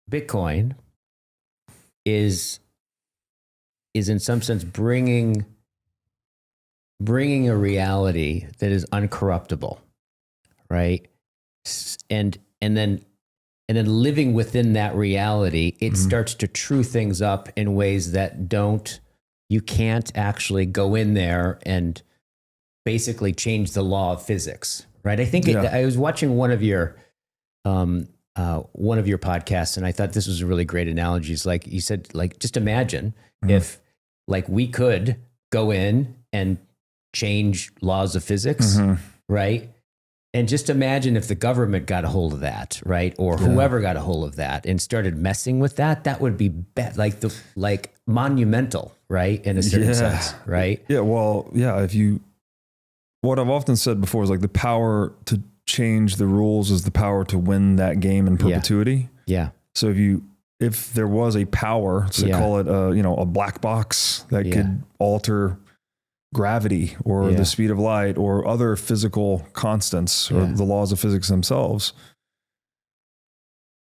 Bitcoin is in some sense bringing a reality that is uncorruptible, right? And then living within that reality, it starts to true things up in ways that you can't actually go in there and basically change the law of physics, right? I think I was watching one of your podcasts, and I thought this was a really great analogy. It's like you said, like, just imagine if like we could go in and change laws of physics, right? And just imagine if the government got a hold of that, right? Or whoever got a hold of that and started messing with that, that would be like monumental, right? In a certain sense, right? Yeah. Well, yeah. What I've often said before is like the power to change the rules is the power to win that game in perpetuity. Yeah. So if there was a power, so call it a black box that could alter gravity or the speed of light or other physical constants or the laws of physics themselves,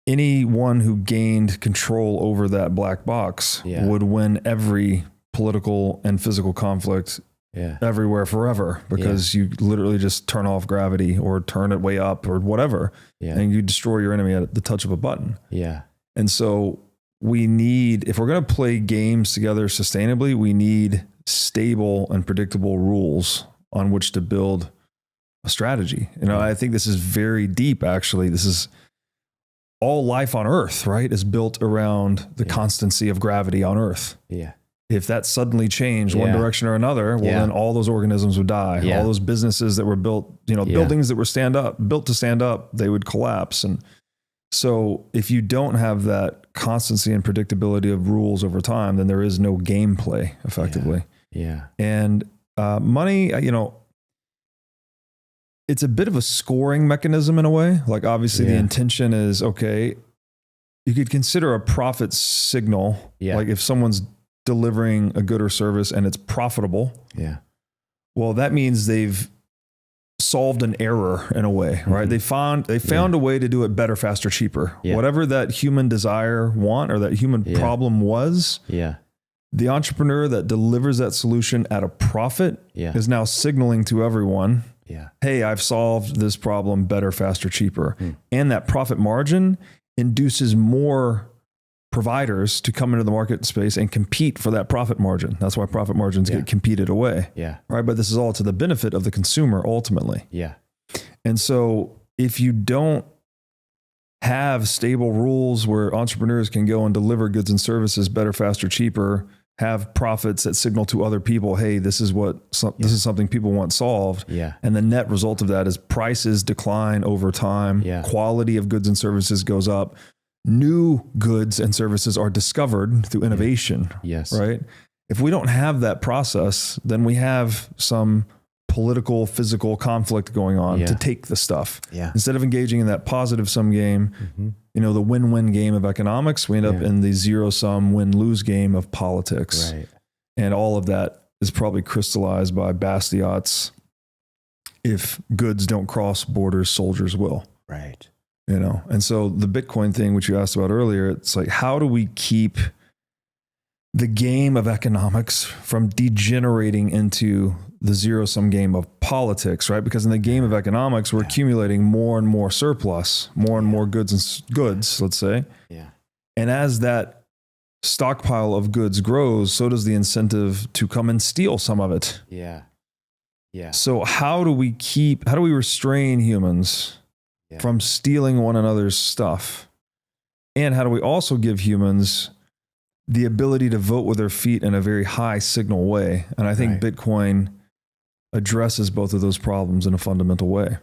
anyone who gained control over that black box would win every political and physical conflict everywhere forever, because you literally just turn off gravity or turn it way up or whatever, and you destroy your enemy at the touch of a button. Yeah. And so we need, if we're going to play games together sustainably, we need stable and predictable rules on which to build a strategy. I think this is very deep, actually. This is all life on Earth, right? Is built around the constancy of gravity on Earth. Yeah. If that suddenly changed one direction or another, well, then all those organisms would die. All those businesses that were built, buildings that were built to stand up, they would collapse. And so if you don't have that constancy and predictability of rules over time, then there is no gameplay effectively. Yeah. And money, it's a bit of a scoring mechanism in a way. Like obviously the intention is, okay, you could consider a profit signal. Yeah. Like if someone's delivering a good or service and it's profitable. Yeah. Well, that means they've solved an error in a way, right? They found a way to do it better, faster, cheaper. Yeah. Whatever that human desire or that human problem was. Yeah. The entrepreneur that delivers that solution at a profit is now signaling to everyone, hey, I've solved this problem better, faster, cheaper. And that profit margin induces more providers to come into the market space and compete for that profit margin. That's why profit margins get competed away. Yeah. Right. But this is all to the benefit of the consumer ultimately. Yeah. And so if you don't have stable rules where entrepreneurs can go and deliver goods and services better, faster, cheaper, have profits that signal to other people, hey, this is something people want solved. Yeah. And the net result of that is prices decline over time. Yeah. Quality of goods and services goes up. New goods and services are discovered through innovation. Yes. Right. If we don't have that process, then we have some political, physical conflict going on to take the stuff. Yeah. Instead of engaging in that positive sum game, the win-win game of economics, we end up in the zero-sum win-lose game of politics. Right. And all of that is probably crystallized by Bastiat's, if goods don't cross borders, soldiers will. Right. And so the Bitcoin thing, which you asked about earlier, it's like, how do we keep the game of economics from degenerating into the zero-sum game of politics, right? Because in the game of economics, we're accumulating more and more surplus, more and more goods, let's say. Yeah. And as that stockpile of goods grows, so does the incentive to come and steal some of it. Yeah. Yeah. So how do we restrain humans from stealing one another's stuff? And how do we also give humans the ability to vote with their feet in a very high signal way? And I think Bitcoin addresses both of those problems in a fundamental way.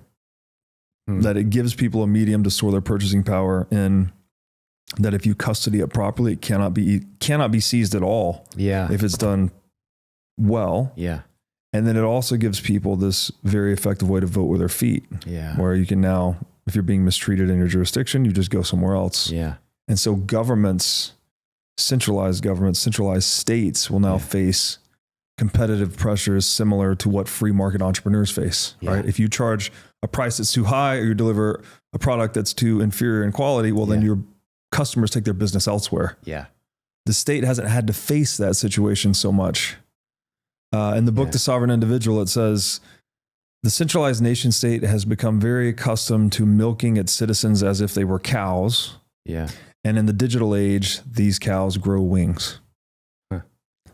That it gives people a medium to store their purchasing power in, that if you custody it properly, it cannot be seized at all. Yeah. If it's done well. Yeah. And then it also gives people this very effective way to vote with their feet. Yeah. Where you can now, if you're being mistreated in your jurisdiction, you just go somewhere else. Yeah. And so centralized governments, centralized states will now face competitive pressures similar to what free market entrepreneurs face, right? If you charge a price that's too high or you deliver a product that's too inferior in quality, well, then you're customers take their business elsewhere. Yeah. The state hasn't had to face that situation so much. In the book, The Sovereign Individual, it says, the centralized nation state has become very accustomed to milking its citizens as if they were cows. Yeah. And in the digital age, these cows grow wings. Huh.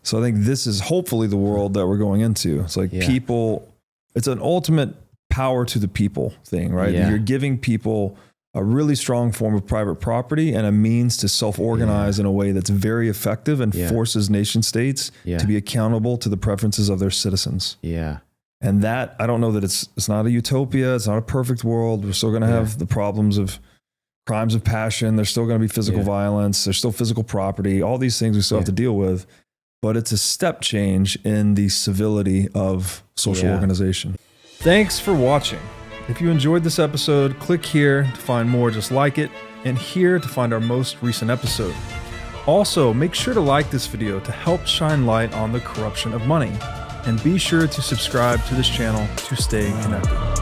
So I think this is hopefully the world that we're going into. It's like people, it's an ultimate power to the people thing, right? Yeah. You're giving people a really strong form of private property and a means to self-organize in a way that's very effective and forces nation states to be accountable to the preferences of their citizens. Yeah. And that, I don't know that it's not a utopia. It's not a perfect world. We're still going to have the problems of crimes of passion. There's still going to be physical violence. There's still physical property. All these things we still have to deal with. But it's a step change in the civility of social organization. Thanks for watching. If you enjoyed this episode, click here to find more just like it, and here to find our most recent episode. Also, make sure to like this video to help shine light on the corruption of money. And be sure to subscribe to this channel to stay connected.